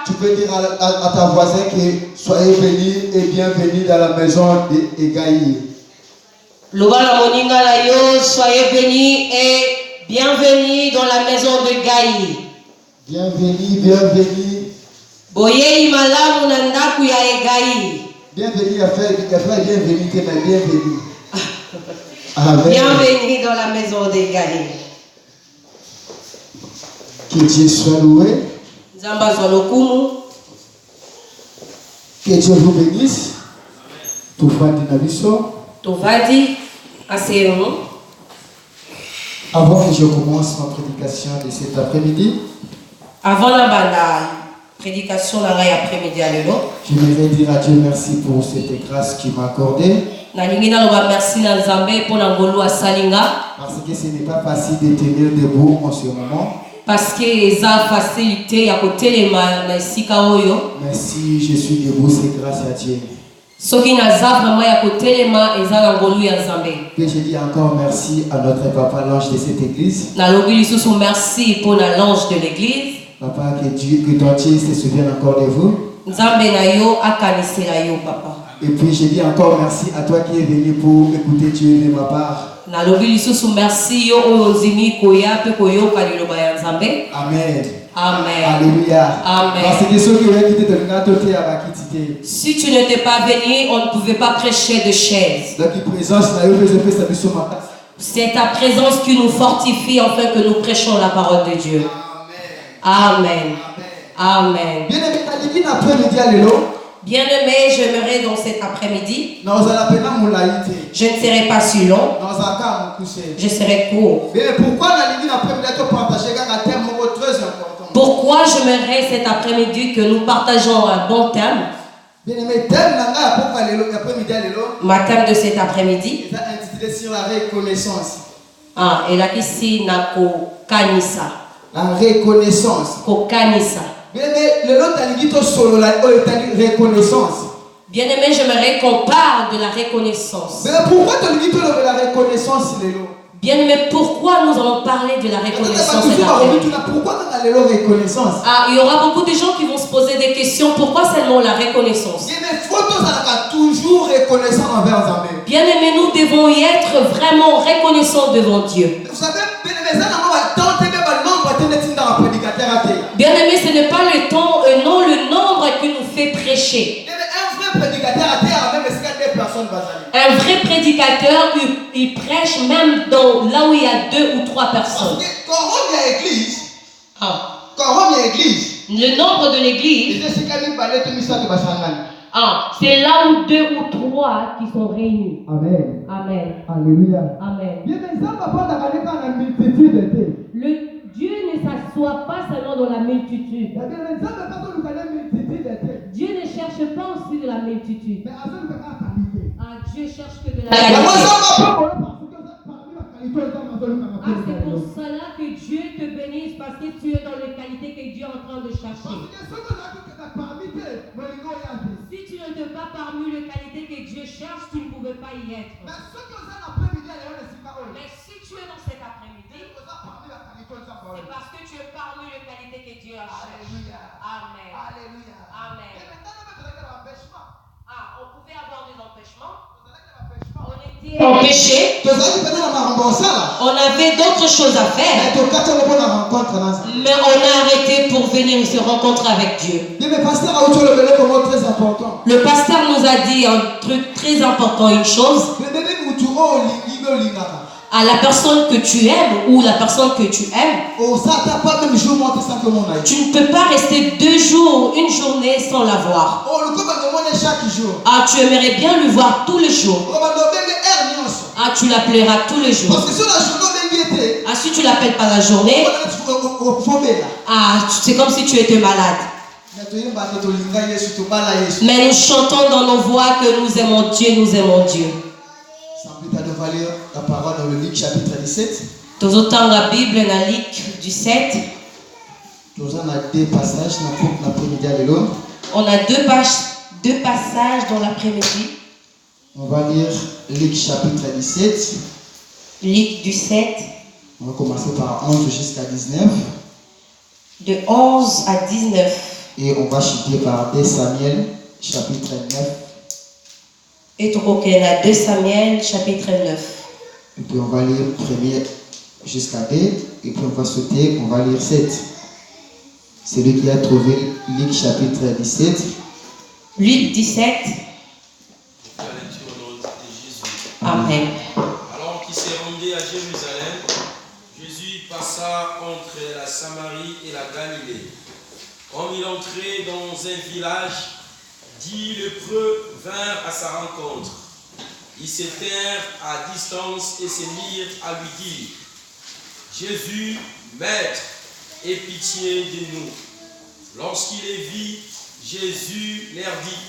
Tu peux dire à ta voisin que soyez bénis et bienvenus dans la maison d'Egaï. Soyez bénis et bienvenue dans la maison de Gaï. Bienvenue, bienvenue. Boyei malamu na ndaku ya Egaï. Bienvenue à faire bienvenue, mais bienvenue. Amen. Bienvenue dans la maison de Gaï. Que Dieu soit loué. Zamba zolokumu. Que Dieu vous bénisse. Tufadi na biso. Tufadi asero. Avant que je commence ma prédication de cet après-midi, avant la prédication de l'après-midi à l'élo, j'aimerais dire à Dieu merci pour cette grâce qu'il m'a accordée. Merci na Nzambe pour ngolu asalinga. Parce que ce n'est pas facile de tenir debout en ce moment. Parce que ça facilité à côté les na sika oyo. Mais si je suis debout, c'est grâce à Dieu. Soki na za vraiment ya côté les ma eza ngolu ya Nzambe. Que je dis encore merci à notre papa l'ange de cette église. Na lobi lisusu merci pour l'ange de l'église. Papa, que ton Dieu se souvienne encore de vous. Nzambe na yo akanisela yo papa. Et puis je dis encore merci à toi qui es venu pour écouter Dieu de ma part. Merci yo ozimi koya pe koyoka liloba ya Nzambe. Amen. Amen. Alléluia. Amen. Parce que ceux qui ont quitté de l'unité à quitter. Si tu n'étais pas venu, on ne pouvait pas prêcher de chaise. C'est ta présence qui nous fortifie afin que nous prêchons la parole de Dieu. Amen. Amen. Bien-aimé, j'aimerais dans cet après-midi. Je ne serai pas si long. Je serai court. Pourquoi j'aimerais cet après-midi que nous partageons un bon thème? Ma thème de cet après-midi sur la reconnaissance. Et là ici nako kanisa. La reconnaissance. Ko kanisa. Bien-aimé, j'aimerais qu'on parle de la reconnaissance. Mais pourquoi tu dis la reconnaissance? Bien-aimé, pourquoi nous allons parler de la reconnaissance? Il y aura beaucoup de gens qui vont se poser des questions. Pourquoi seulement la reconnaissance? Bien-aimé, nous devons y être vraiment reconnaissants devant Dieu. Bien-aimé, ce n'est pas le temps, non le nombre qui nous fait prêcher. Un vrai prédicateur, il prêche même dans là où il y a 2 ou 3 personnes. Le nombre de l'église, c'est là où 2 ou 3 qui sont réunis. Amen. Amen. Alléluia. Amen. Le Dieu ne s'assoit pas seulement dans la multitude. Dieu ne cherche pas aussi de la multitude. Dieu cherche que de la qualité. C'est pour cela que Dieu te bénisse, parce que tu es dans les qualités que Dieu est en train de chercher. Si tu n'es pas parmi les qualités que Dieu cherche, tu ne pouvais pas y être. Mais si tu es dans cet après-midi, c'est parce que tu es parmi les qualités que Dieu cherche. Amen. Alléluia. Amen. On pouvait avoir des empêchements. On était empêchés. On avait d'autres choses à faire. Mais on a arrêté pour venir se rencontrer avec Dieu. Le pasteur nous a dit un truc très important, une chose. À la personne que tu aimes ou la personne que tu aimes, tu ne peux pas rester 2 jours, une journée sans la voir. Chaque jour. Tu aimerais bien le voir tous les jours. Ah, tu l'appelleras tous les jours. Parce que sur la journée, ah, si tu l'appelles pas la journée, ah, c'est comme si tu étais malade. Mais nous chantons dans nos voix que nous aimons Dieu, nous aimons Dieu. Sans plus tarder, on va lire la parole dans le Luc chapitre 17. Dans autant la Bible, dans Luc du 7. Nous avons deux passages dans l'après-midi à l'eau. On a deux passages dans l'après-midi. On va lire Luc chapitre 17. Luc du 7. On va commencer par 11 jusqu'à 19. De 11 à 19. Et on va chuter par 2 Samuel chapitre 9. Et donc on a 2 Samuel chapitre 9. Et puis on va lire 1er jusqu'à 2. Et puis on va sauter, on va lire 7. C'est lui qui a trouvé Luc chapitre 17. Luc 17. Amen. Alors qu'il s'est rendu à Jérusalem, Jésus passa entre la Samarie et la Galilée. Comme il entrait dans un village, 10 lépreux vinrent à sa rencontre. Ils s'étèrent à distance et se mirent à lui dire: Jésus, Maître, aie pitié de nous. Lorsqu'il les vit, Jésus leur dit: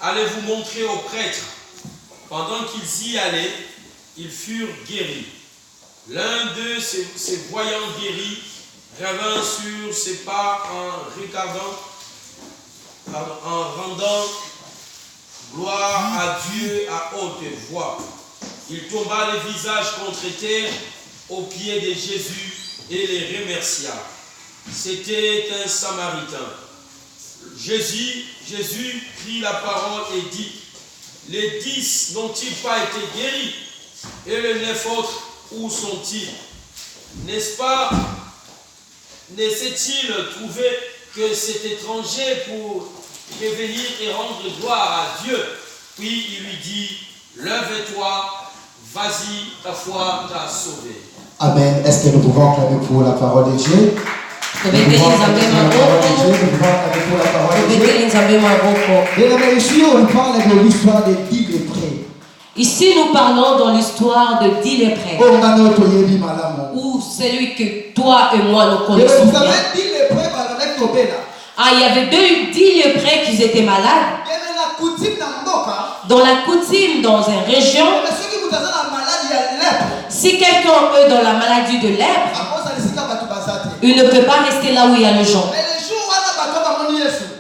Allez vous montrer aux prêtres. Pendant qu'ils y allaient, ils furent guéris. L'un d'eux, se voyant guéri, revint sur ses pas en rendant gloire à Dieu à haute voix. Il tomba le visage contre terre aux pieds de Jésus et les remercia. C'était un Samaritain. Jésus prit la parole et dit: Les 10 n'ont-ils pas été guéris? Et les 9 autres, où sont-ils? N'est-ce pas? Ne s'est-il trouvé que cet étranger pour revenir et rendre gloire à Dieu? Puis il lui dit: Lève-toi, vas-y, ta foi t'a sauvé. Amen. Est-ce que nous pouvons acclamer pour la parole de Dieu? Nous pouvons acclamer pour la parole de Dieu. Et ici, on parle de l'histoire des 10 lépreux. Ici, nous parlons dans l'histoire de 10 lépreux. Ou celui que toi et moi nous connaissons bien. Ah, il y avait 10 lépreux qui étaient malades. Dans la coutume, dans une région, si quelqu'un est dans la maladie de lèpre, il ne peut pas rester là où il y a le gens.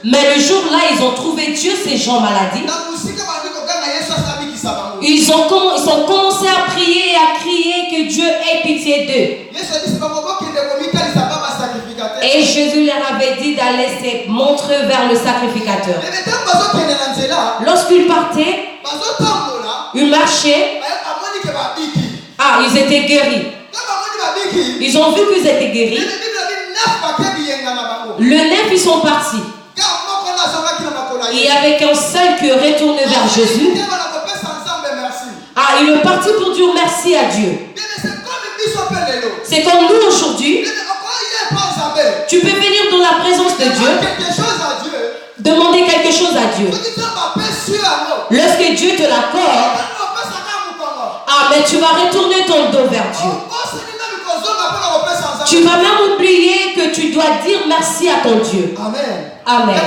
Mais le jour-là, ils ont trouvé Dieu, ces gens maladie. Ils ont commencé à prier et à crier que Dieu ait pitié d'eux. Et Jésus leur avait dit d'aller se montrer vers le sacrificateur. Lorsqu'ils partaient, ils marchaient. Ah, ils étaient guéris. Ils ont vu qu'ils étaient guéris. Le 9, ils sont partis. Et avec un seul qui est retourné vers Jésus. Ah, il est parti pour dire merci à Dieu. C'est comme nous aujourd'hui. Tu peux venir dans la présence de Dieu. Demander quelque chose à Dieu. Lorsque Dieu te l'accorde, ah, mais tu vas retourner ton dos vers Dieu. Tu vas même oublier que tu dois dire merci à ton Dieu. Amen. Amen.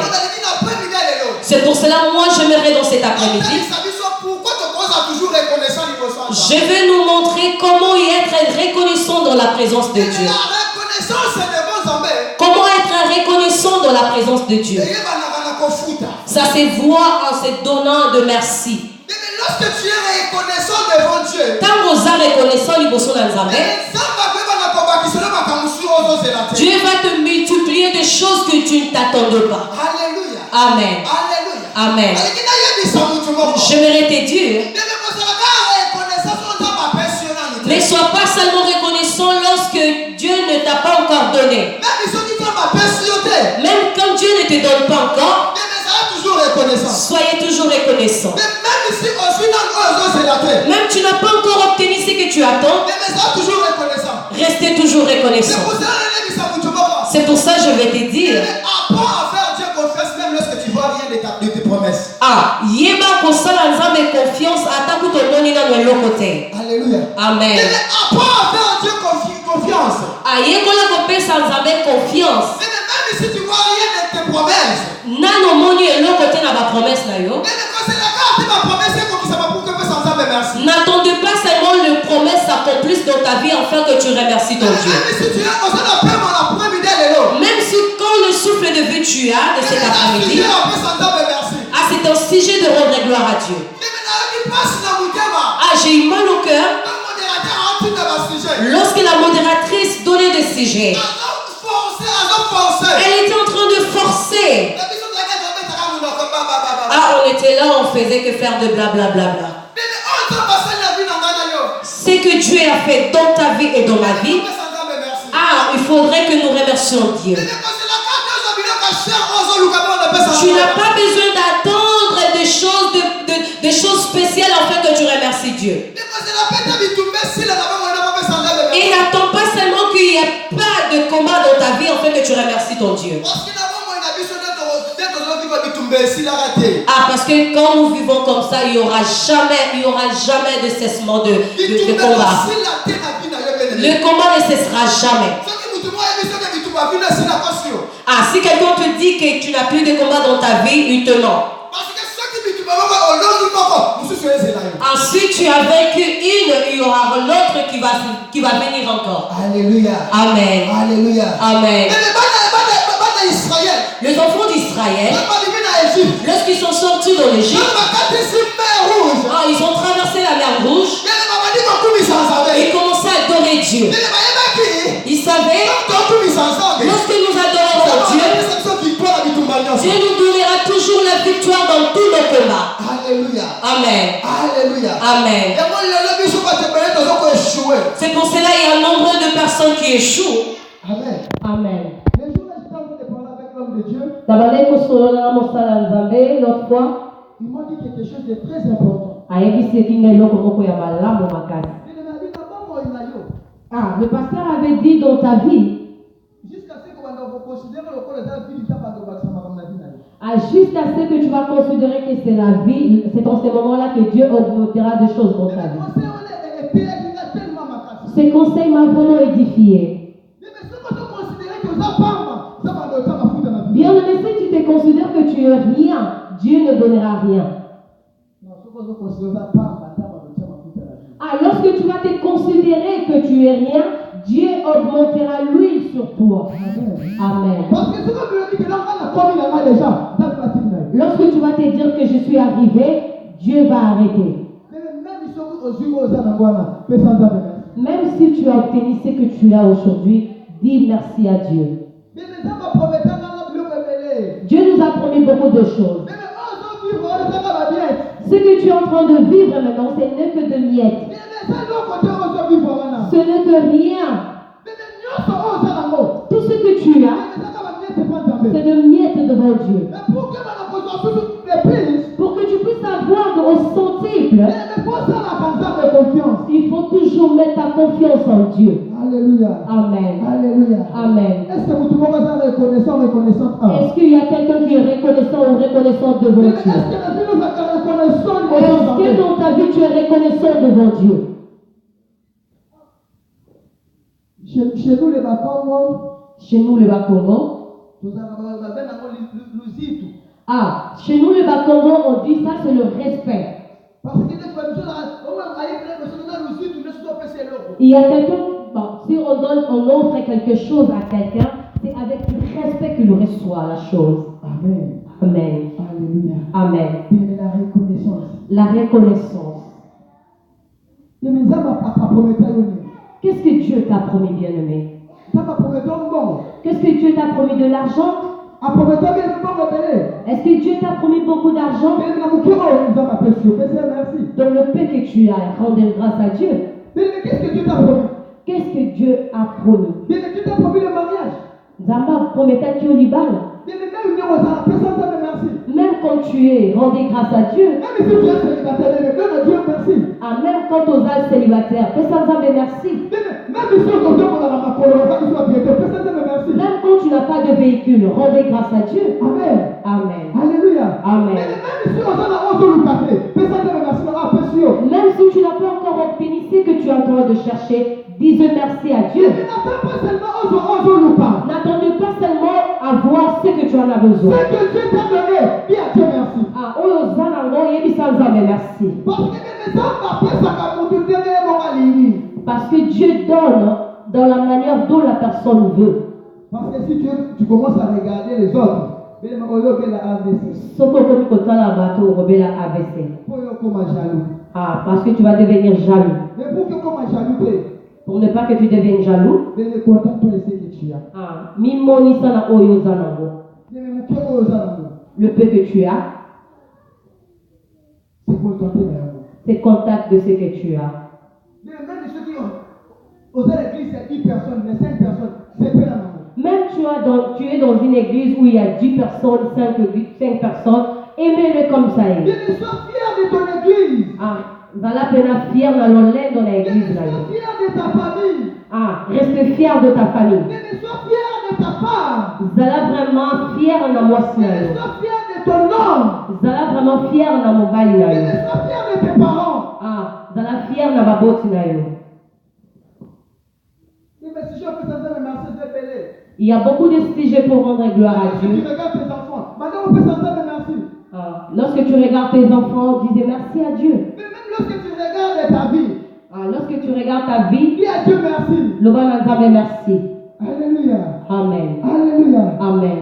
C'est pour cela, moi, j'aimerais dans cet après-midi. Je vais nous montrer comment être reconnaissant dans la présence de Dieu. Comment être reconnaissant dans la présence de Dieu. Ça se voit en se donnant de merci. Lorsque tu es reconnaissant devant Dieu, Dieu va te multiplier des choses que tu ne t'attendais pas. Alléluia. Amen. Alléluia. Amen. J'aimerais te dire, ne sois pas seulement reconnaissant lorsque Dieu ne t'a pas encore donné. Même quand Dieu ne te donne pas encore, soyez toujours reconnaissant. Même tu n'as pas encore obtenu ce que tu attends, restez toujours reconnaissant. C'est pour ça que je vais te dire, Ah, yeba kosala nzambe confiance ata kutomoni na eloko te. Alléluia. Amen. Apprends à faire Dieu confiance. Ah, yekola kopesa nzambe confiance. Même si tu vois rien de tes promesses. Nano moni eloko te na ba promesse na yo. N'attendez pas seulement le promesse s'accomplisse dans ta vie afin que tu remercies ton Dieu. Même si quand le souffle de vie tu as de cet après-midi, ah, c'est un sujet de rendre gloire à Dieu. Ah, j'ai eu mal au cœur lorsque la modératrice donnait des sujets. Elle était en train de forcer. Ah, on était là, on faisait que faire de blablabla. Ce que Dieu a fait dans ta vie et dans ma vie, ah, il faudrait que nous remercions Dieu. Tu n'as pas besoin d'attendre des choses spéciales afin que tu remercies Dieu. Et n'attends pas seulement qu'il n'y ait pas de combat dans ta vie afin que tu remercies ton Dieu. Ah, parce que quand nous vivons comme ça, il n'y aura jamais de cessement de combat. Le combat ne cessera jamais. Ah, si quelqu'un te dit que tu n'as plus de combat dans ta vie, il te ment. Ah, si tu as vaincu une, il y aura l'autre qui va venir encore. Alléluia. Amen. Alléluia. Amen. Les enfants d'Israël, lorsqu'ils sont sortis dans l'Égypte, ah, ils ont traversé la mer Rouge. Ils commençaient à adorer Dieu. Ils savaient, lorsque nous adorons Dieu, Dieu nous donnera toujours la victoire dans tous nos combats. Alléluia. Amen. Alléluia. Amen. C'est pour cela qu'il y a un nombre de personnes qui échouent. Amen. Amen. Les jours où j'étais en train de parler avec l'homme de Dieu, l'autre fois, il m'a dit quelque chose de très important. Ah, le pasteur avait dit dans ta vie, jusqu'à ce qu'on considère le corps de la vie du tabac de Baxama comme la vie. Ah, jusqu'à ce que tu vas considérer que c'est la vie, c'est dans ces moments-là que Dieu augmentera des choses dans ta vie. Ces conseils m'ont vraiment édifié. Bien aimé, si tu te considères que tu es rien, Dieu ne donnera rien. Ah, lorsque tu vas te considérer que tu es rien, Dieu augmentera l'huile sur toi. Amen. Lorsque tu vas te dire que je suis arrivé, Dieu va arrêter. Même si tu as obtenu ce que tu as aujourd'hui, dis merci à Dieu. Dieu nous a promis beaucoup de choses. Ce que tu es en train de vivre maintenant, ce n'est que de miettes. Ce n'est que rien. Tout ce que tu as, c'est de miettes devant Dieu. Pour que tu puisses avoir au centuple, il faut toujours mettre ta confiance en Dieu. Alléluia. Amen. Alléluia. Amen. Est-ce qu'il y a quelqu'un qui est reconnaissant ou reconnaissant devant Dieu? Est-ce que dans ta vie tu es reconnaissant devant Dieu? Chez nous les Bakongo. Chez nous les Bakongo. Ah, chez nous les Bakongo, on dit ça, c'est le respect. Il y a quelqu'un, bon, si on offre quelque chose à quelqu'un, c'est avec le respect qu'il reçoit la chose. Amen. Amen. Alléluia. Amen. Et la reconnaissance. La reconnaissance. Qu'est-ce que Dieu t'a promis, bien-aimé? Qu'est-ce que Dieu t'a promis? De l'argent? Est-ce que Dieu t'a promis beaucoup d'argent? Dans le peu que tu as, rendre grâce à Dieu. Qu'est-ce que Dieu t'a promis? Qu'est-ce que Dieu a promis? Dieu t'a promis le mariage. Zamba promettait Dieu libal. Même quand tu es, rendez grâce à Dieu. Même si tu es célibataire, donne à Dieu merci. Ah, même quand tu es célibataire, fais ça, merci. Même quand tu n'as pas de véhicule, rendez grâce à Dieu. Amen. Amen. Alléluia. Alléluia. Amen. Même si tu n'as pas encore obtenu ce que tu es en train de chercher, dis merci à Dieu. N'attendez pas seulement à voir ce que tu en as besoin. Ce que Dieu t'a donné, dis à Dieu merci. Ah, merci. Parce que Dieu donne dans la manière dont la personne veut. Parce que si tu commences à regarder les autres, ah, parce que tu vas devenir jaloux. Mais pour que comme jaloux, pour ne pas que tu deviennes jaloux, ah, le peu que tu as, c'est contact de ce que tu as. Même ceux qui ont aux églises, il y a 10 personnes, mais 5 personnes, c'est peu la maman. Même tu es dans une église où il y a 10 personnes, 5 personnes, aimez-le comme ça. Mais sois fier de ton église. Ah, Zala pena fier dans l'olé dans l'église. Sois fier de ta famille. Ah, reste fier de ta famille. Mais sois fier de ta femme. Zala vraiment fier dans moi. Mais sois fier de ton homme. Zala vraiment fier dans mon bail. Mais sois fier de tes parents. Ah, Zala fier dans ma botte. Il y a beaucoup de sujets pour rendre gloire à Dieu. Tu regardes tes enfants. Maintenant, on peut s'entendre merci. Ah, lorsque tu regardes tes enfants, disez merci à Dieu. Mais même lorsque tu regardes ta vie, ah, lorsque tu regardes ta vie, dis à Dieu merci. Le bon Dieu merci. Alléluia. Amen. Alléluia. Amen.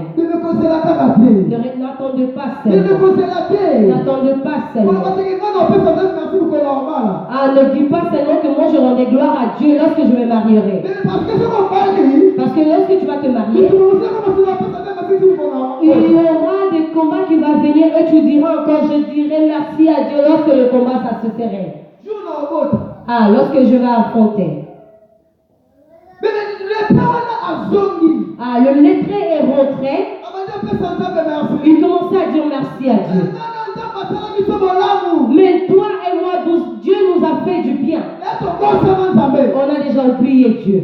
N'attendez pas seulement. N'attendez pas seulement. Ah, ne dis pas seulement que moi je rendrai gloire à Dieu lorsque je me marierai. Parce que lorsque tu vas te marier, il y aura des combats qui vont venir et tu diras encore, je dirai merci à Dieu lorsque le combat ça se ferait. Ah, lorsque je vais affronter. Ah, le lettré est rentré. Il commençait à dire merci à Dieu. Mais toi et moi, Dieu nous a fait du bien. On a déjà oublié Dieu.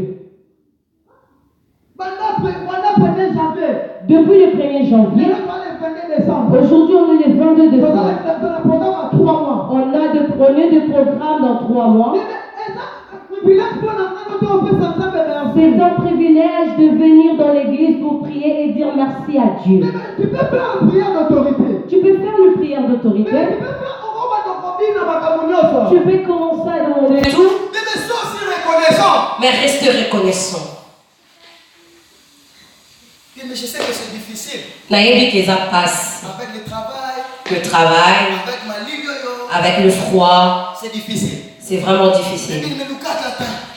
Depuis le 1er janvier, aujourd'hui on est le 22 décembre. On a des programmes dans 3 mois. C'est un privilège de venir dans l'église pour prier et dire merci à Dieu. Tu peux faire une prière d'autorité. Tu peux faire une prière d'autorité. Tu peux commencer à demander tout. Mais reste reconnaissant. Mais je sais que c'est difficile. Avec le travail, avec le froid, c'est difficile. C'est vraiment difficile.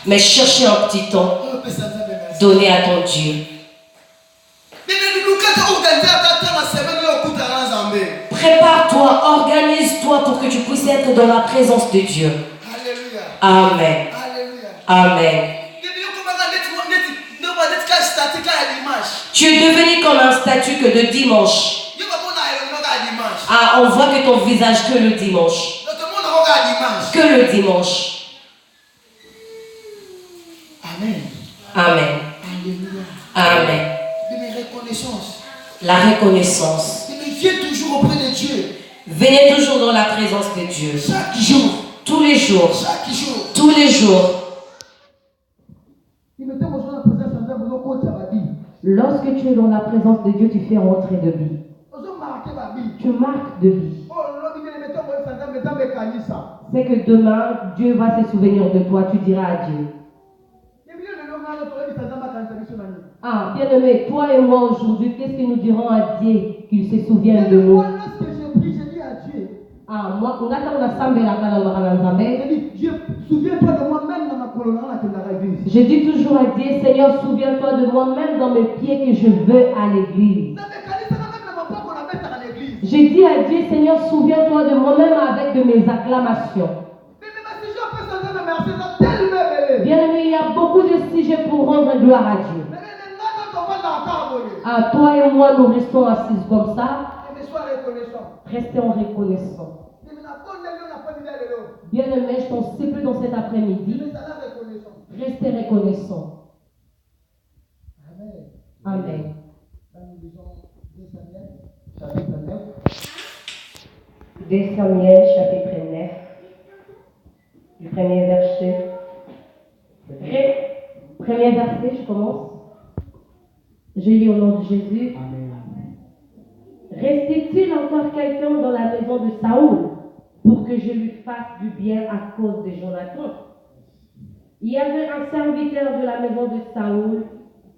Mais cherchez un petit temps, donnez à ton Dieu. Prépare-toi, organise-toi pour que tu puisses être dans la présence de Dieu. Amen. Amen. Tu es devenu comme un statut que de dimanche. Ah, on voit que ton visage que le dimanche. Que le dimanche. Amen. Amen. Amen. La reconnaissance. Viens toujours auprès de Dieu. Venez toujours dans la présence de Dieu. Chaque jour. Tous les jours. Chaque jour. Tous les jours. Lorsque tu es dans la présence de Dieu, tu fais rentrer de vie. Tu marques de vie. C'est que demain, Dieu va se souvenir de toi, tu diras à Dieu. Ah, bien aimé, toi et moi aujourd'hui, qu'est-ce que nous dirons à Dieu qu'il se souvienne de nous? Lorsque je prie, je dis à Dieu. Ah, moi, on attend la sambe la Dieu, souviens-toi de moi même dans ma colonne à l'église. Je dis toujours à Dieu, Seigneur, souviens-toi de moi même dans mes pieds que je veux à l'église. J'ai dit à Dieu, Seigneur, souviens-toi de moi-même avec de mes acclamations. Bien aimé, il y a beaucoup de sujets pour rendre gloire à Dieu. À toi et moi, nous restons assis comme ça. Restons reconnaissants. Bien aimé, je t'en supplie dans cet après-midi. Restez reconnaissants. Amen. Chapitre 9. 2 Samuel chapitre 9, du premier verset. Premier verset, je commence. Je lis au nom de Jésus. Amen. Restait-il encore quelqu'un dans la maison de Saoul pour que je lui fasse du bien à cause de Jonathan? Il y avait un serviteur de la maison de Saoul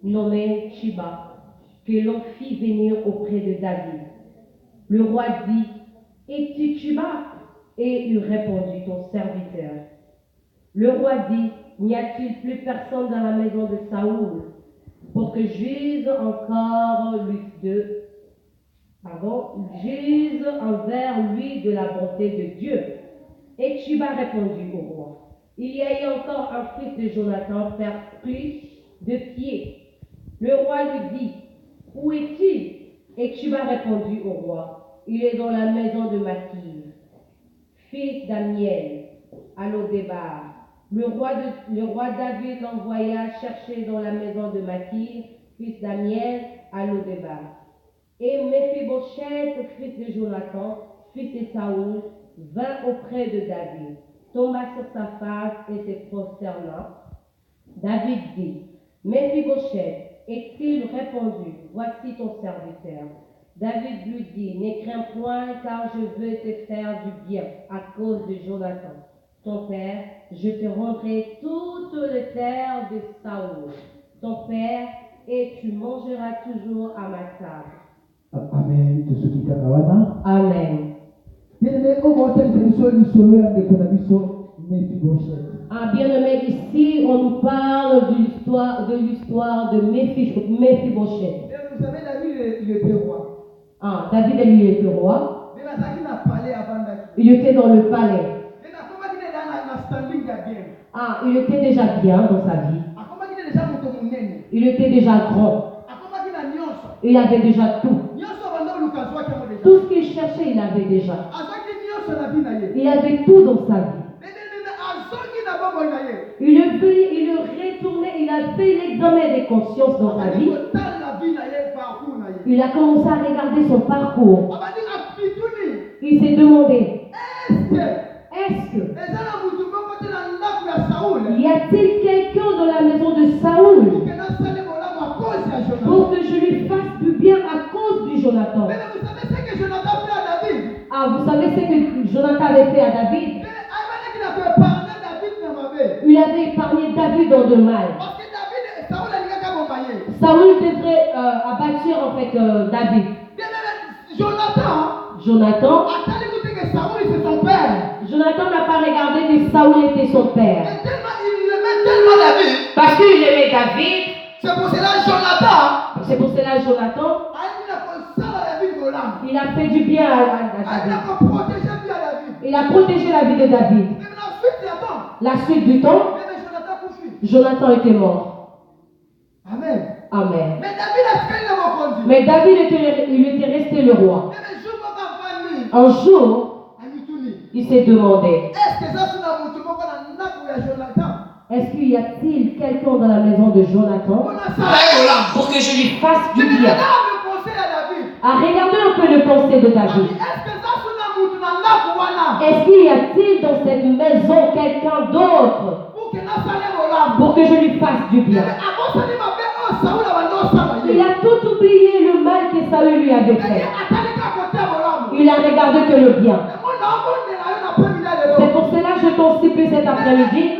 nommé Chiba, que l'on fit venir auprès de David. Le roi dit, es-tu Chiba? Et il répondit, ton serviteur. Le roi dit, n'y a-t-il plus personne dans la maison de Saoul pour que juge encore juge envers lui de la bonté de Dieu? Et Chiba répondit au roi, il y a eu encore un fils de Jonathan, pris de pied. Le roi lui dit, où est-il? Et Chiba répondit au roi, il est dans la maison de Makir, fils d'Amiel, à Lodébar. Le roi David l'envoya chercher dans la maison de Makir, fils d'Amiel, à Lodébar. Et Méphibosheth, fils de Jonathan, fils de Saoul, vint auprès de David, tomba sur sa face et se prosterna. David dit, Méphibosheth, et-il répondu, voici ton serviteur. David lui dit, ne crains point, car je veux te faire du bien à cause de Jonathan, ton père. Je te rendrai toute la terre de Saoul, ton père, et tu mangeras toujours à ma table. Amen. Amen. Bien aimé, ici on nous parle de l'histoire de Méphibosheth. Vous savez, David, il était roi. David, lui, il était roi. Il était dans le palais. Il était déjà bien dans sa vie. Il était déjà grand. Il avait déjà tout. Tout ce qu'il cherchait, il avait déjà. Il avait tout dans sa vie. Il retournait, il a fait l'examen des consciences dans sa vie. Il a commencé à regarder son parcours. Il s'est demandé, est-ce que y a-t-il quelqu'un dans la maison de Saoul pour que je lui fasse du bien à cause du Jonathan? Vous savez ce que Jonathan avait fait à David? Il avait épargné David dans le mal. Saoul devrait abattre en fait David. Jonathan n'a pas regardé que Saoul était son père. Parce qu'il aimait David. C'est pour cela Jonathan. Il a fait du bien à David. Il a protégé la vie de David. La suite du temps, Jonathan était mort. Amen. Amen. Mais David il était resté le roi. Un jour, il s'est demandé, est-ce qu'il y a-t-il quelqu'un dans la maison de Jonathan pour que je lui fasse du bien? Regardez un peu le pensée de David. Est-ce qu'il y a-t-il dans cette maison quelqu'un d'autre pour que je lui fasse du bien? Il a tout oublié le mal que Saül lui avait fait. Il a regardé que le bien. C'est pour cela que je t'en supplie cet après-midi.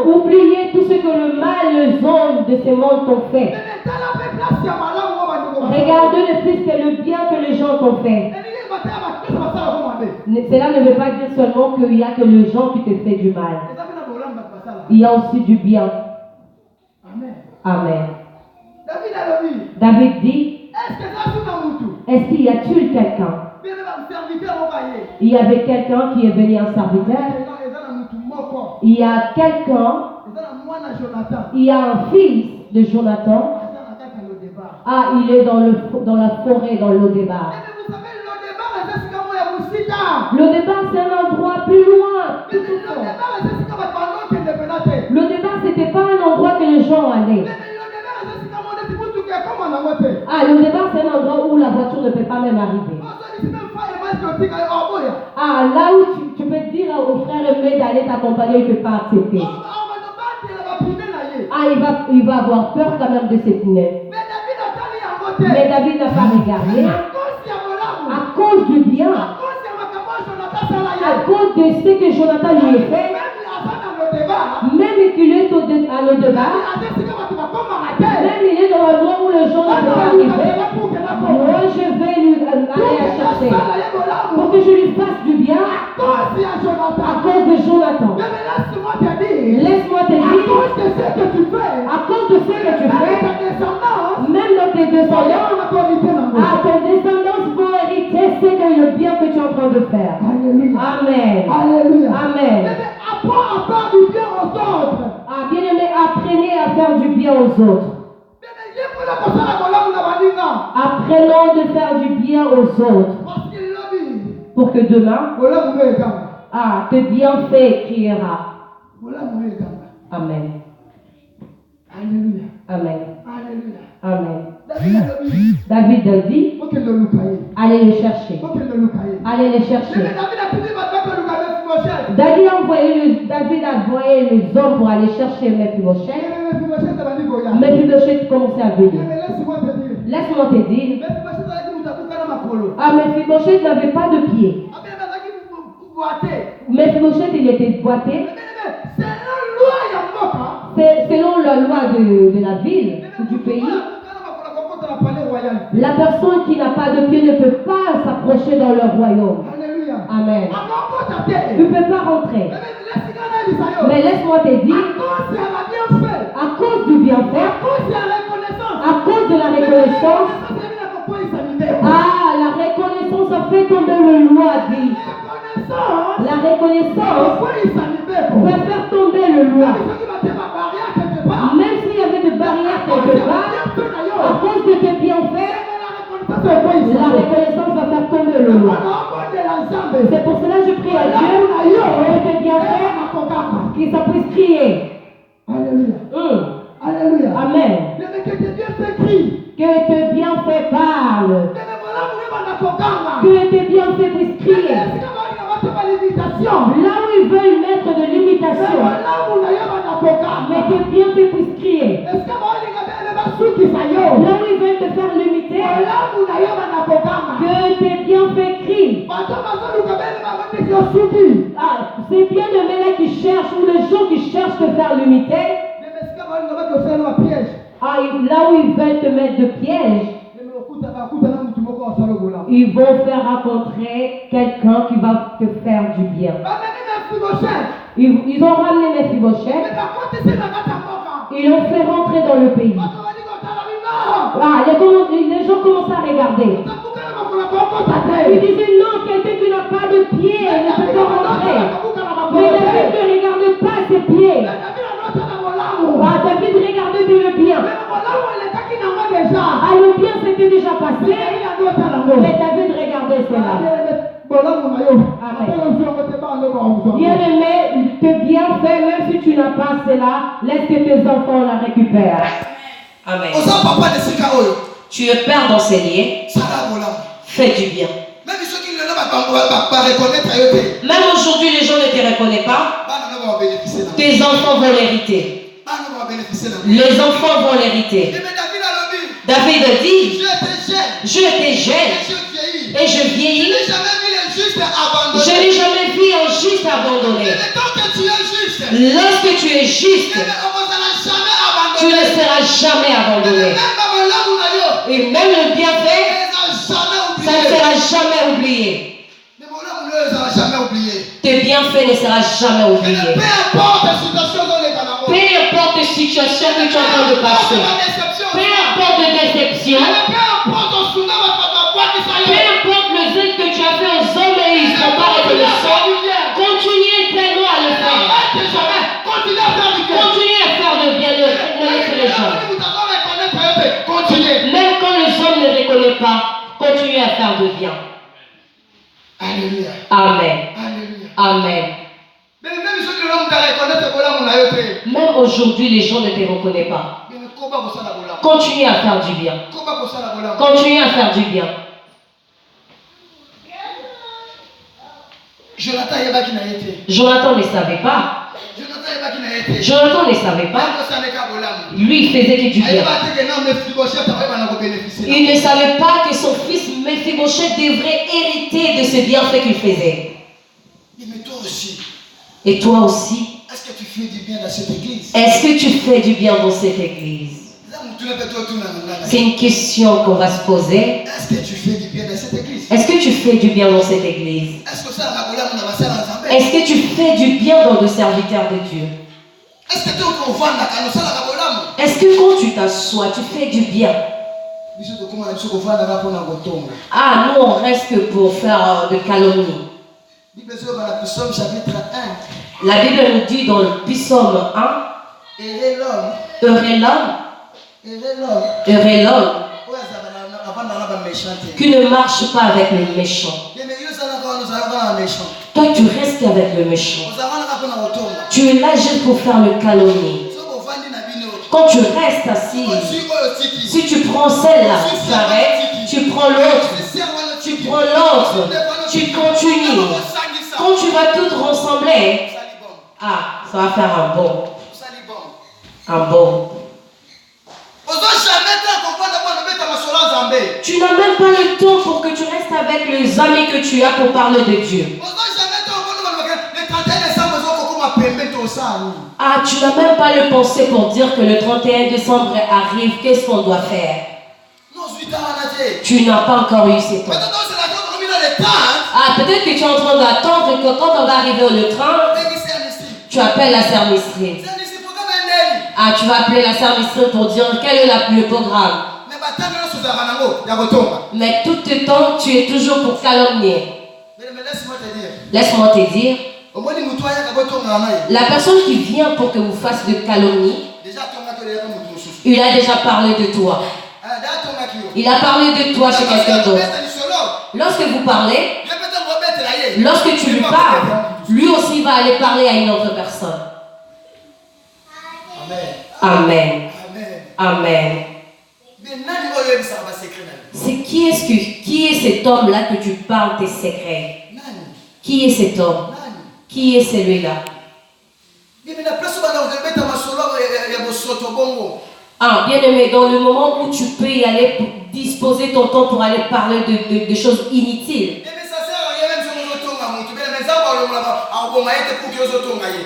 Oubliez tout ce que le mal, les hommes de ce monde t'ont fait. Regardez le fils et le bien que les gens t'ont fait. Cela ne veut pas dire seulement qu'il y a que les gens qui te font du mal. Il y a aussi du bien. Amen. David dit, est-ce qu'il y a-t-il quelqu'un? Il y avait quelqu'un qui est venu en serviteur. Il y a quelqu'un. Il y a un fils de Jonathan. Il est dans la forêt, dans Lodébar. Lodébar, c'est un endroit plus loin. Lodébar, c'était pas un endroit que les gens allaient. Lodébar, c'est un endroit où la voiture ne peut pas même arriver. Ah, là où tu peux dire au frère Aimé d'aller t'accompagner, il ne peut pas accepter. Ah, il va avoir peur quand même de ses poulets. Mais David n'a pas regardé. À cause du bien. À cause de ce que Jonathan lui a fait. Même qu'il est à le débat. Même il est dans le moment où le jour ne peut pas arriver. Moi, je vais lui aller à chercher. Pour que je lui fasse du bien. À cause de Jonathan. Laisse-moi te dire. À cause de ce que tu fais. Même dans tes descendants. Ton descendance vont hériter ce que le bien que tu es en train de faire. Amen. Amen. Apprends à faire du bien aux autres. Ah, bien aimé, apprenez à faire du bien aux autres. Apprenons de faire du bien aux autres. Pour que demain, tes bienfaits criera. Amen. Alléluia. Amen. Alléluia. Amen. David a dit, allez le chercher. Allez le chercher. David a envoyé les hommes pour aller chercher Mephibosheth. Mephibosheth commençait à venir. Laisse-moi te dire. Mephibosheth n'avait pas de pied. Mephibosheth, il était boité. Selon la loi de la ville ou du pays, la personne qui n'a pas de pied ne peut pas s'approcher dans le royaume. Amen. Tu ne peux pas rentrer. Mais laisse-moi te dire, à cause du bienfait, à cause de la reconnaissance, la reconnaissance a fait tomber le loi dit. La reconnaissance va faire tomber le loi. Même s'il y avait des barrières quelque part, à cause de tes bienfaits, la reconnaissance va faire tomber le loi. C'est pour cela que je prie à Dieu que tes bienfaits, que ça puisse crier. Alléluia. Alléluia. Amen. Que tes bienfaits parlent. Que tes bienfaits puissent crier. Là où ils veulent mettre de l'imitation, mais tes bienfaits puissent crier. Là où ils veulent te faire limiter, que tes bienfaits crient. C'est bien de mêler qui cherchent, ou les gens qui cherchent te faire limiter. Là où ils veulent te mettre de piège, ils vont faire rencontrer quelqu'un qui va te faire du bien. Ils ont ramené Mephibosheth. Ils l'ont fait rentrer dans le pays. Les gens commencent à regarder. Ils disaient non, quelqu'un qui n'a pas de pied ne peut pas rentrer. Mais David ne regarde pas ses pieds. David regardait le bien. Le bien s'était déjà passé. Mais David regardait cela. Bien-aimé, tes bienfaits, même si tu n'as pas cela, laisse que tes enfants la récupèrent. Amen. Tu es père dans ces liens. Fais du bien. Même aujourd'hui, les gens ne te reconnaissent pas. Tes enfants vont l'hériter. Les enfants vont l'hériter. David a dit, je étais jeune et je vieillis. Je n'ai jamais vu un juste abandonné. Lorsque tu es juste, tu ne seras jamais abandonné. Et même le bienfait, ça ne sera jamais oublié. Tes bienfaits ne seront jamais oubliés. Peu importe la situation que tu es en train de passer, peu importe la déception, peu importe le zèle que tu as fait aux hommes et ils ne sont pas reconnaissants, continue pleinement à le faire. Continue à faire le bien, de reconnaître les gens. Même quand les hommes ne reconnaissent pas, continue à faire de bien. Alléluia. Amen. Amen. Même aujourd'hui, les gens ne te reconnaissent pas. Continue à faire du bien. Continue à faire du bien. Jonathan ne savait pas. Jonathan ne savait pas. Lui, il faisait que du bien. Il ne savait pas que son fils Mephibosheth devrait hériter de ce bienfait qu'il faisait. Et toi aussi. Est-ce que tu fais du bien dans cette église? Est-ce que tu fais du bien dans cette église? C'est une question qu'on va se poser. Est-ce que tu fais du bien dans cette église? Est-ce que tu fais du bien dans cette église? Est-ce que tu fais du bien dans le serviteur de Dieu? Est-ce que quand tu t'assois, tu fais du bien? Ah, nous on reste pour faire de calomnie. La Bible nous dit dans le psaume 1, heureux l'homme qui ne marche pas avec le méchant. Toi tu restes avec le méchant. Tu es là juste pour faire le calomnie. Quand tu restes assis, si tu prends celle-là, tu arrêtes, tu prends l'autre, tu prends l'autre, tu continues. Quand tu vas tout rassembler, ah, ça va faire un bon. Un bon. Tu n'as même pas le temps pour que tu restes avec les amis que tu as pour parler de Dieu. Ah, tu n'as même pas le pensée pour dire que le 31 décembre arrive, qu'est-ce qu'on doit faire? Tu n'as pas encore eu ces temps. Ah, peut-être que tu es en train d'attendre que quand on va arriver au train, tu appelles la sermisserie. Ah, tu vas appeler la sermisserie pour dire quel est le programme. Mais tout le temps, tu es toujours pour calomnier. Laisse-moi te dire. La personne qui vient pour que vous fassiez de calomnie, il a déjà parlé de toi. Il a parlé de toi chez quelqu'un d'autre. Lorsque vous parlez, lorsque tu lui parles, lui aussi va aller parler à une autre personne. Amen. Amen. C'est qui est cet homme-là que tu parles tes secrets? Qui est cet homme? Qui est celui-là? Ah, bien aimé, dans le moment où tu peux y aller, disposer ton temps pour aller parler de choses inutiles.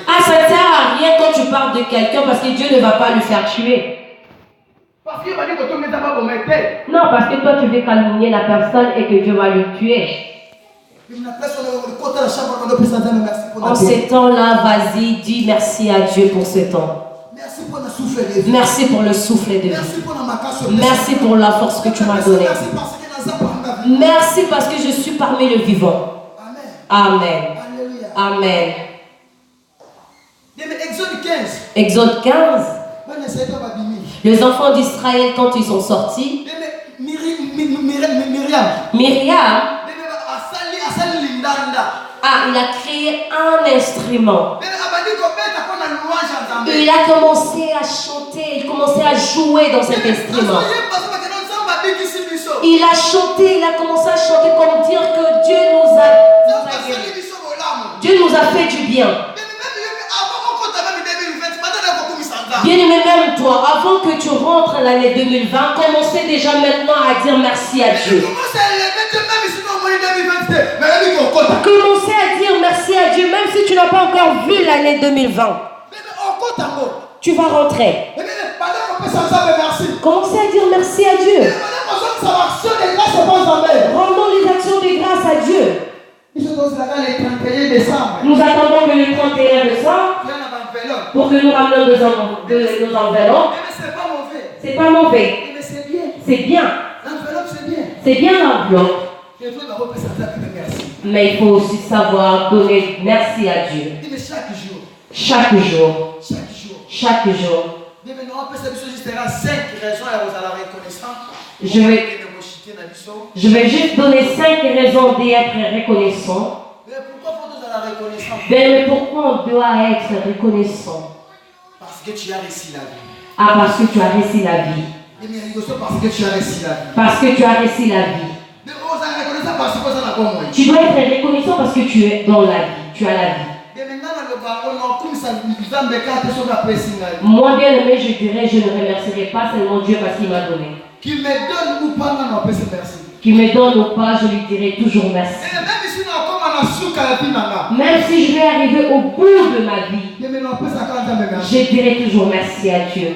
Ah, ça ne sert à rien quand tu parles de quelqu'un parce que Dieu ne va pas le faire tuer. Non, parce que toi tu veux calomnier la personne et que Dieu va le tuer. En ces temps-là, vas-y, dis merci à Dieu pour ce temps. Merci pour le souffle de vie. Merci pour la force que tu m'as donnée. Merci parce que je suis parmi les vivants. Amen. Amen. Exode 15. Les enfants d'Israël, quand ils sont sortis, Myriam, ah, il a créé un instrument. Il a commencé à chanter, il a commencé à jouer dans cet instrument. Il a chanté, il a commencé à chanter comme dire que Dieu nous a guéris. Dieu nous a fait du bien. Bien aimé, même toi, avant que tu rentres l'année 2020, commencez déjà maintenant à dire merci à Dieu. Commencez à dire merci à Dieu, même si tu n'as pas encore vu l'année 2020. Tu vas rentrer. Commencez à dire merci à Dieu. Rendons les actions de grâce à Dieu. Nous attendons que le 31 décembre pour que nous ramenions nos enveloppes. C'est pas mauvais. C'est bien. C'est bien l'enveloppe. Mais il faut aussi savoir donner merci à Dieu. Chaque jour. Chaque jour. Je vais juste donner 5 raisons d'être reconnaissant. Mais pourquoi on doit être reconnaissant? Parce que tu as réussi la vie. Ah, parce que tu as réussi la vie. Parce que tu as réussi la vie. Parce que tu as réussi la vie. Tu dois être reconnaissant parce que tu es dans la vie. Tu as la vie. Moi, bien aimé, je dirais, je ne remercierai pas seulement Dieu parce qu'il m'a donné. Qu'il me donne ou pas, qu'il me donne ou pas, je lui dirai toujours merci. Même si je vais arriver au bout de ma vie, je dirai toujours merci à Dieu.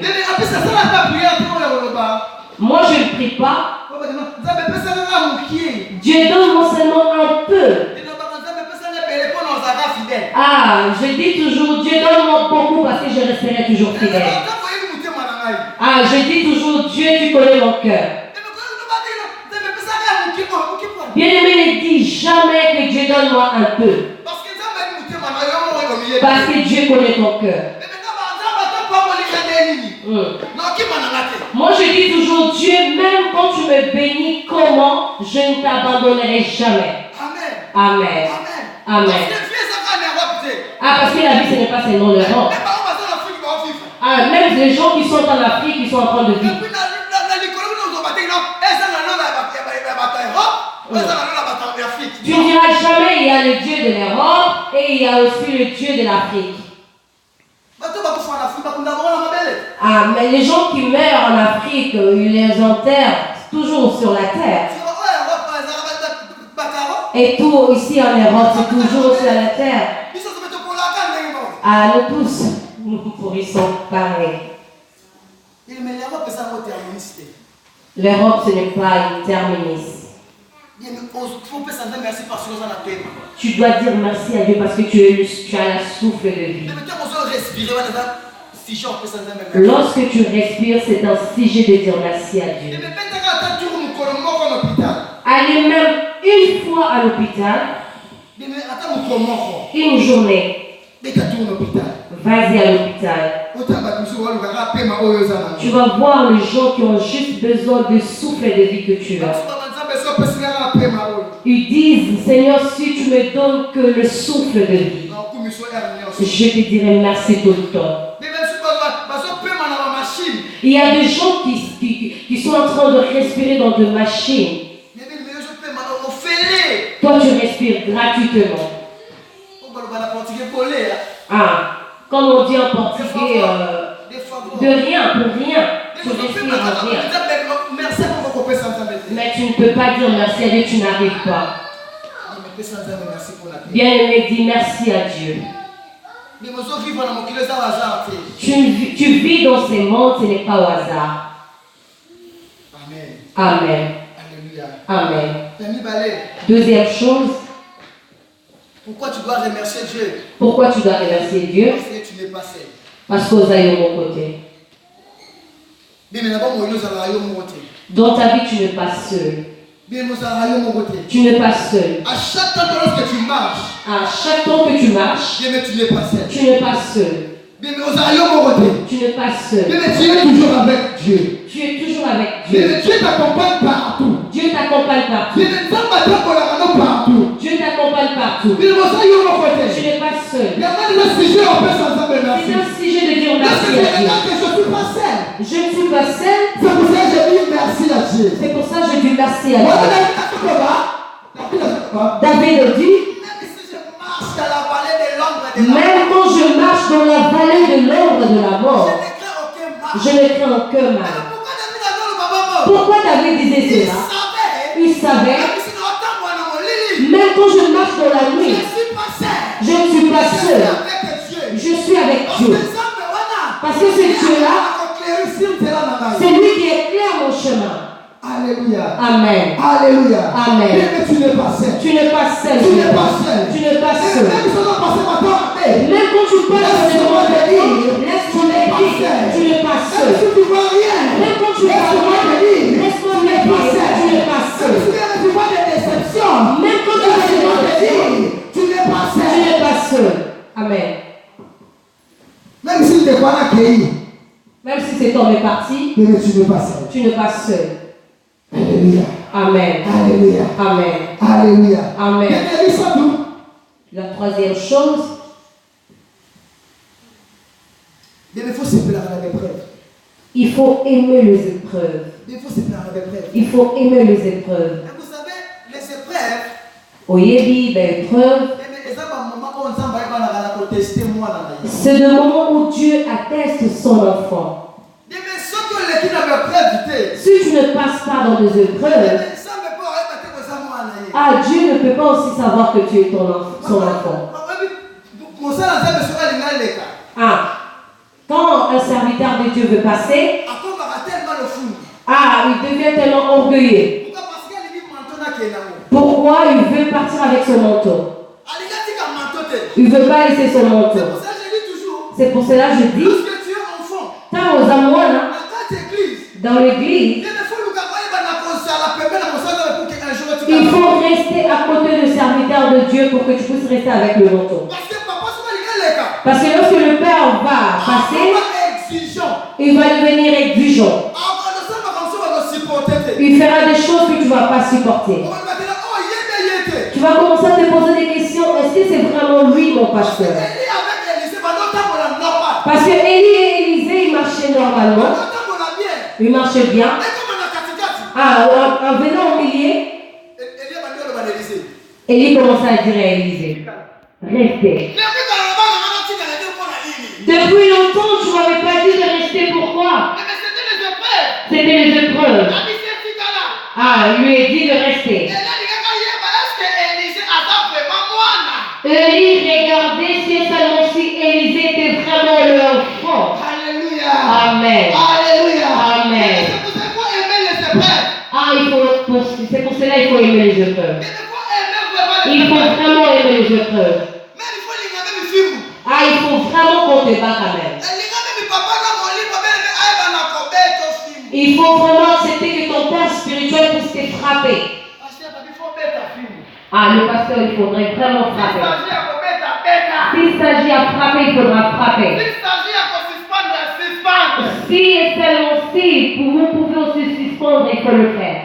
Moi, je ne prie pas. Dieu donne non seulement un peu. Ah, je dis toujours, Dieu donne beaucoup parce que je resterai toujours fidèle. Ah, je dis toujours, Dieu, tu connais mon cœur. Bien-aimé, ne dis jamais que Dieu donne moi un peu. Parce que Dieu connaît ton cœur. Moi, je dis toujours, Dieu, même quand tu me bénis, comment je ne t'abandonnerai jamais. Amen. Amen. Ah, parce que la vie, ce n'est pas seulement l'Europe. Ah, même les gens qui sont en Afrique, qui sont en train de vivre. Tu ne diras jamais il y a le Dieu de l'Europe et il y a aussi le Dieu de l'Afrique. Ah, mais les gens qui meurent en Afrique, ils les enterrent toujours sur la terre. Et tout ici en Europe, c'est toujours sur la terre. Ah, nous tous, nous pourrissons pareil. L'Europe, ce n'est pas une terminus. Tu dois dire merci à Dieu parce que tu as la souffle de vie. Lorsque tu respires, c'est un sujet de dire merci à Dieu. Allez même une fois à l'hôpital, une journée. Vas-y à l'hôpital. Tu vas voir les gens qui ont juste besoin de souffle de vie que tu as. Ils disent, Seigneur, si tu me donnes que le souffle de vie, je te dirai merci tout le temps. Il y a des gens qui sont en train de respirer dans des machines. Toi, tu respires gratuitement. Ah, comme on dit en portugais, de rien, pour rien. Tu respires en rien. Mais tu ne peux pas dire merci à Dieu, tu n'arrives pas. Bien aimé, dis merci à Dieu. Tu vis dans ces mondes, ce n'est pas au hasard. Amen. Amen. Deuxième chose. Pourquoi tu dois remercier Dieu? Pourquoi tu dois remercier Dieu? Parce que tu n'es pas seul. Parce qu'aux aïeux mon côté. Dans ta vie, tu n'es pas seul. Tu n'es pas seul. À chaque temps que tu marches, tu n'es pas seul. Tu n'es pas seul. Tu n'es pas seul. Tu es toujours avec Dieu. Tu es toujours avec Dieu. Dieu t'accompagne partout. Dieu t'accompagne partout. Dieu t'accompagne partout. Tu n'es pas seul. C'est un sujet de dire merci à Dieu. Je ne suis pas seul. C'est pour ça que je dis merci à Dieu. C'est pour ça que je dis merci à Dieu. David dit, même quand je marche dans la vallée de l'ombre de la mort, je ne crains aucun mal. Pourquoi David disait cela? Il savait, même quand je marche dans la nuit, je ne suis pas seul. Je suis avec Dieu. Parce que ce Dieu-là, c'est lui qui éclaire mon chemin. Alléluia. Amen. Alléluia. Amen. Tu n'es pas seul. Tu n'es pas seul. Tu n'es pas seul. Tu n'es pas seul. Même quand tu passes sur le monde de vie, laisse-moi le dire, tu n'es pas seul. Même si tu vois rien, même quand tu vois rien, laisse-moi le dire, tu n'es pas seul. Même si tu vois des déceptions, même quand tu vois des déceptions, tu n'es pas seul. Tu n'es pas seul. Amen. Même si tu vois accueilli, même si cet homme est parti, tu n'es pas seul. Tu n'es pas seul. Alléluia. Amen. Alléluia. Amen. Alléluia. Amen. La troisième chose, il faut se plaire à l'épreuve. Il faut aimer les épreuves. Il faut se plaire à l'épreuve. Il faut aimer les épreuves. Et vous savez, les épreuves, Oyebi, épreuve. C'est le moment où Dieu atteste son enfant. Si tu ne passes pas dans des épreuves, Dieu ne peut pas aussi savoir que tu es son enfant. Quand un serviteur de Dieu veut passer, il devient tellement orgueilleux. Pourquoi il veut partir avec son manteau? Il ne veut pas laisser son manteau. C'est pour cela que je dis, dans l'église, il faut rester à côté du serviteur de Dieu pour que tu puisses rester avec le manteau. Parce que lorsque le Père va passer, il va devenir exigeant. Il fera des choses que tu ne vas pas supporter. Tu vas commencer à te poser des questions. Est-ce que c'est vraiment lui mon pasteur? Parce que Élie et Élisée, ils marchaient normalement. Ils marchaient bien. En venant au milieu, Élie commençait à dire à Élisée, restez. Depuis longtemps, tu ne m'avais pas dit de rester. Pourquoi? C'était les épreuves. Il lui a dit de rester. Élie regardait si Élisée était vraiment l'enfant. Alléluia. Amen. Alléluia. Amen. C'est pour cela qu'il faut aimer les épreuves. Il faut vraiment aimer les épreuves. Il faut vraiment qu'on te bat quand même. Il faut vraiment accepter que ton père spirituel puisse te frapper. Le pasteur, il faudrait vraiment frapper. S'il s'agit à frapper, il faudra frapper. Si et seulement si vous pouvez aussi suspendre, il faut le faire.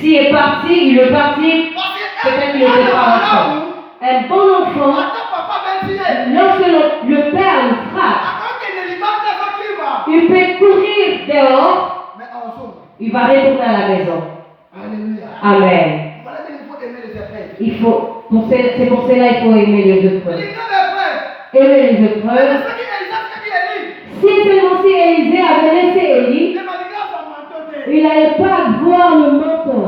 S'il est parti, il est parti, peut-être qu'il n'était pas enfant. Un bon enfant, lorsque le père le frappe, il peut courir dehors, il va retourner à la maison. Amen. C'est pour cela qu'il faut aimer les épreuves. Aimer les épreuves. Si seulement si Élisée avait laissé Élie, il n'allait pas voir le manteau.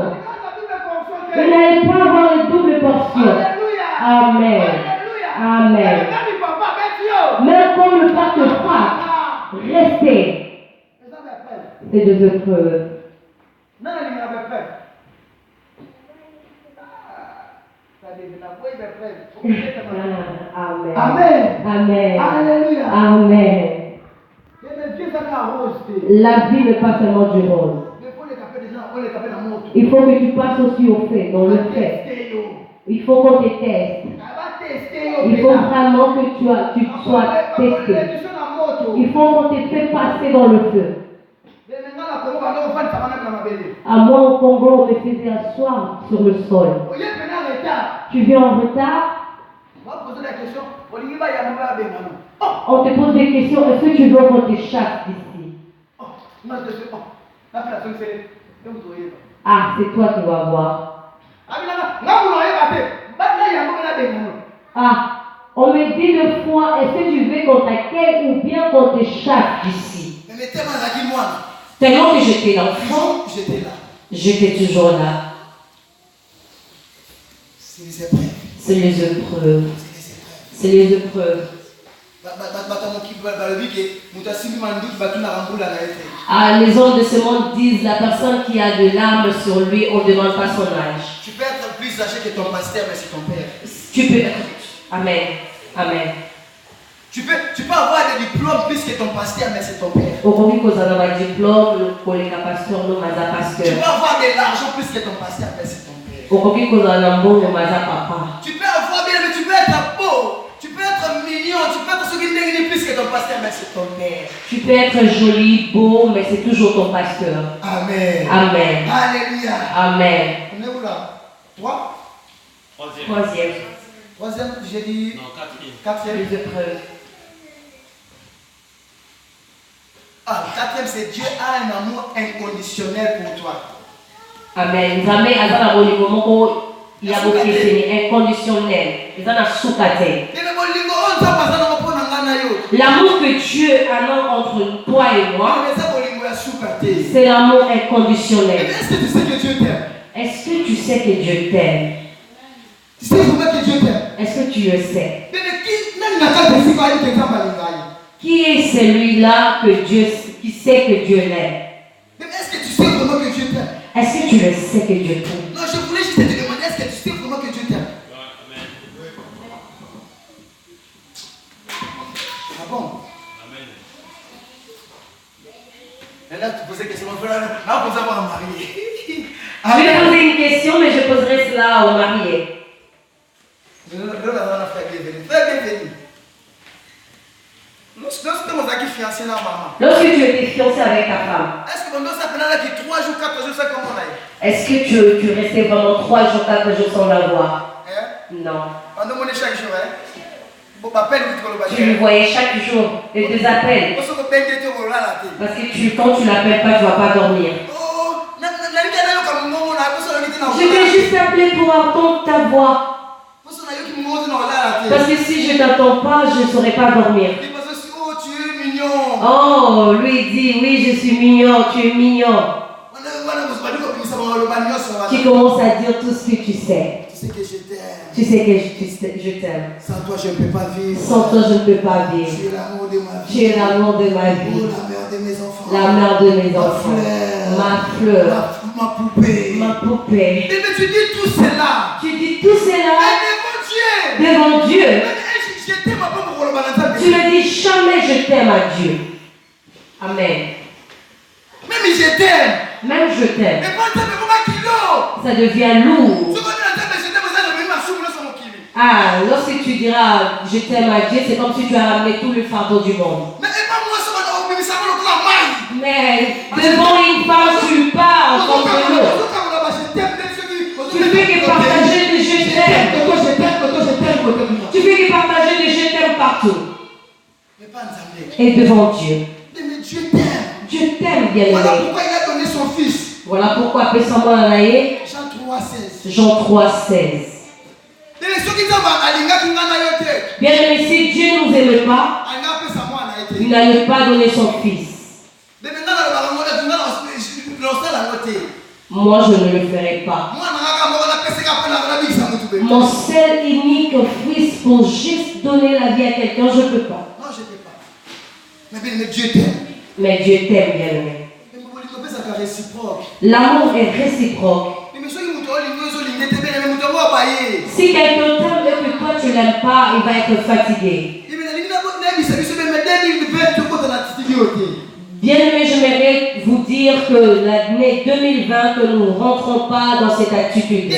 Il n'allait pas avoir une double portion. Amen. Amen. Même quand le père te frappe, restez. C'est des épreuves. Amen. Amen. Amen. Alléluia. Amen. La vie n'est pas seulement du rose. Il faut que tu passes aussi au fait, dans le fait. Il faut qu'on te teste. Il faut vraiment que tu sois testé. Il faut qu'on te fait passer dans le feu. À moi au Congo, on me faisait asseoir sur le sol. Tu viens en retard. On te pose des questions. Est-ce que tu veux qu'on te chasse d'ici? C'est toi qui vas voir. On me dit une fois, est-ce que tu veux qu'on t'accueille ou bien qu'on te chasse d'ici? Tellement que j'étais l'enfant, j'étais toujours là. C'est les épreuves. C'est les épreuves. Les hommes de ce monde disent la personne qui a de larmes sur lui, on ne demande pas son âge. Tu peux être plus âgé que ton pasteur, mais c'est ton père. Tu peux être. Amen. Amen. Tu peux avoir des diplômes plus que ton pasteur, mais c'est ton père. Tu peux avoir de l'argent plus que ton pasteur, mais c'est ton père. Tu peux avoir bien, mais tu peux être beau. Tu peux être mignon, tu peux être ce qui n'est plus que ton pasteur, mais c'est ton père. Tu peux être joli, beau, mais c'est toujours ton pasteur. Amen. Amen. Alléluia. Amen. On est où là? 3? Troisième. Troisième, j'ai dit. Non, quatrième. Les épreuves. Le quatrième, c'est Dieu a un amour inconditionnel pour toi. Amen. Nzambe azana bolingo moko ya bokeseni inconditionnel. Ezana sukate. L'amour que Dieu a entre toi et moi, c'est l'amour inconditionnel. Est-ce que tu sais que Dieu t'aime? Est-ce que tu sais que Dieu t'aime? Tu sais vraiment que Dieu t'aime? Est-ce que tu le sais? Qui est celui-là qui sait que Dieu l'aime? Est-ce que tu sais vraiment que Dieu t'aime? Est-ce que tu le sais que Dieu t'aime? Non, je voulais juste te demander, est-ce que tu sais vraiment que Dieu t'aime? Ah bon? Amen. Et là, tu posais question, là, on peut avoir un marié. Je vais poser une question, mais je poserai cela aux mariés. Lorsque tu étais fiancé avec ta femme, est-ce que tu restais vraiment 3 jours, 4 jours sans la voir? Non. Tu le voyais chaque jour, les 2 appels. Parce que quand tu l'appelles pas, tu ne vas pas dormir. Je vais juste t'appeler pour entendre ta voix. Parce que si je ne t'entends pas, je ne saurais pas dormir. Oh, lui dit, oui, je suis mignon, tu es mignon. Tu commences à dire tout ce que tu sais. Tu sais que je t'aime. Tu sais que je t'aime. Sans toi, je ne peux pas vivre. Sans toi, je ne peux pas vivre. Tu es l'amour de ma vie. Tu es l'amour de ma vie. La mère de mes enfants. La mère de mes enfants. Ma fleur. Ma poupée. Ma poupée. Mais tu dis tout cela. Tu dis tout cela devant Dieu. Devant Dieu. Je t'aime pas. Tu ne dis jamais je t'aime à Dieu. Amen. Même je t'aime. Même je t'aime. Mais quand ça devient lourd. Ah, lorsque tu diras je t'aime à Dieu, c'est comme si tu as ramené tout le fardeau du monde. Mais devant une femme, tu pars comme de l'eau. Tu fais que partager des je t'aime. Tu fais que partager des je t'aime partout. Et devant Dieu. Dieu t'aime. Dieu t'aime, bien aimé. Voilà pourquoi il a donné son fils. Voilà pourquoi Jean 3,16. Bien aimé, si Dieu ne nous aime pas, il n'allait pas donner son fils. Moi, je ne le ferai pas. Mon seul unique fils pour juste donner la vie à quelqu'un, je ne peux pas. Non, je ne peux pas. Mais Dieu t'aime. Mais Dieu t'aime, bien aimé. L'amour est réciproque. Si quelqu'un t'aime et que toi tu ne l'aimes pas, il va être fatigué. Bien aimé, j'aimerais vous dire que l'année 2020, que nous ne rentrons pas dans cette attitude.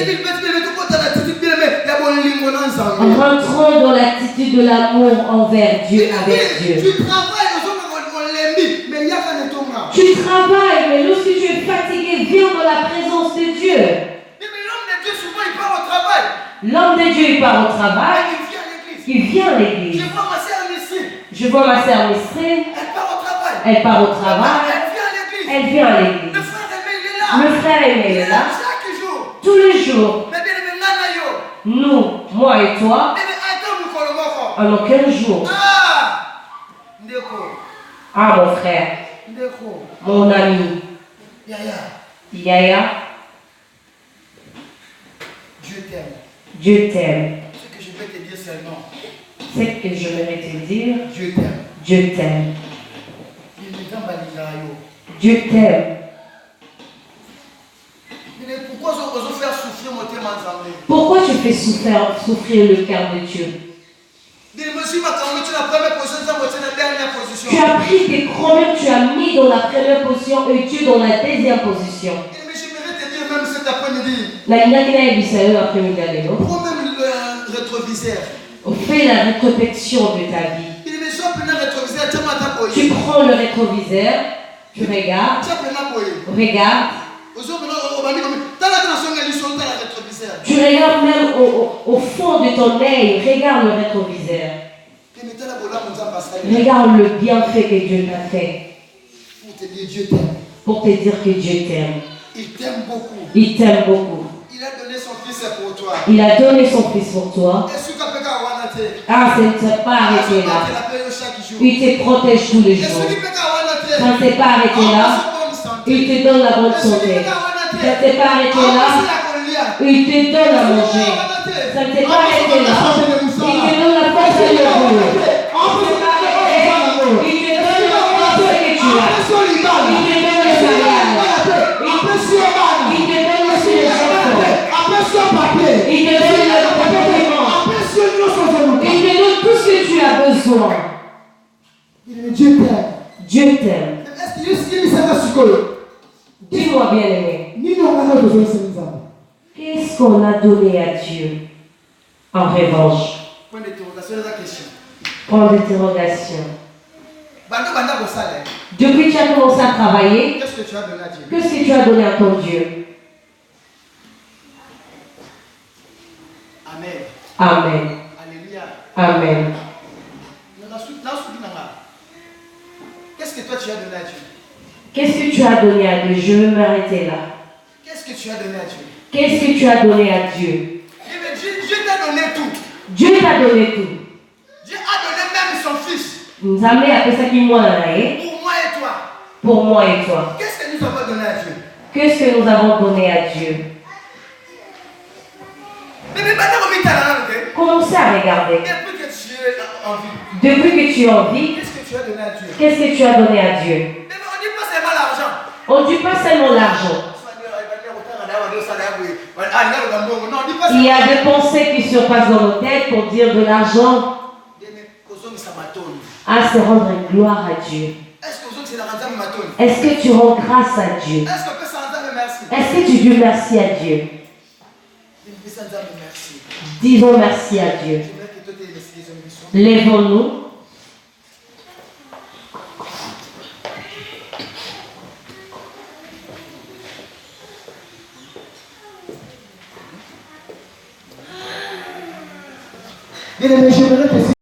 Rentrons dans l'attitude de l'amour envers Dieu, avec Dieu. Tu travailles, mais lorsque tu es fatigué, viens dans la présence de Dieu. L'homme de Dieu, il part au travail. Il vient à l'église. Je vois ma sœur Mistrine. Elle part au travail. Elle vient à l'église. Le frère aimé est là. Tous les jours. Nous, moi et toi, en aucun jour. Ah, mon frère. Mon ami. Yaya. Dieu t'aime. Ce que je vais te dire seulement. C'est que je vais te dire. Dieu t'aime. Dieu t'aime. Dieu t'aime. Pourquoi tu fais souffrir le cœur de Dieu? Tu as pris tes chronomètres, tu as mis dans la première position et Dieu dans la deuxième position. Même cet après-midi. Prends même le rétroviseur. Fais la rétrospection de ta vie. Tu prends le rétroviseur, tu regardes. Regarde. Tu regardes même au fond de ton œil. Regarde le rétroviseur. Regarde le bienfait que Dieu t'a fait. Pour te dire Dieu t'aime. Pour te dire que Dieu t'aime. Il t'aime beaucoup. Il t'aime beaucoup. Il a donné son fils pour toi. Il a donné son fils pour toi. Ah, ça ne s'est pas arrêté là. Il te protège tous les jours. Ça ne s'est pas arrêté là. Il te donne la bonne santé. Ça ne s'est pas arrêté là. Il te donne à manger. Ça ne s'est pas arrêté là. Il te donne la force de boulot. Il te donne la force que tu as. Il te donne le mariage. Il te donne aussi les enfants. Il te donne le comportement. Il te donne tout ce que tu as besoin. Dieu t'aime. Dieu t'aime. Dis-moi bien aimé. Qu'est-ce qu'on a donné à Dieu en revanche? Point d'interrogation. Depuis que tu as commencé à travailler, Qu'est-ce que tu as donné à Dieu? qu'est-ce que tu as donné à ton Dieu? Amen. Amen. Alléluia. Amen. Qu'est-ce que toi tu as donné à Dieu? Qu'est-ce que tu as donné à Dieu? Je veux m'arrêter là. Qu'est-ce que tu as donné à Dieu? Qu'est-ce que tu as donné à Dieu? Dieu t'a donné tout. Dieu t'a donné tout. Dieu a donné même son fils. Nous avons appelé ça qui moi pour moi et toi. Pour moi et toi. Qu'est-ce que nous avons donné à Dieu? Qu'est-ce que nous avons donné à Dieu? Commencez à regarder. Depuis que tu es en vie, qu'est-ce que tu as donné à Dieu? Qu'est-ce que tu as donné à Dieu? On ne dit pas seulement l'argent. Il y a des pensées qui surpassent dans nos têtes pour dire de l'argent à se rendre une gloire à Dieu. Est-ce que tu rends grâce à Dieu? Est-ce que tu dis merci à Dieu? Disons merci à Dieu. Lèvons-nous. Bien aimé, j'aimerais que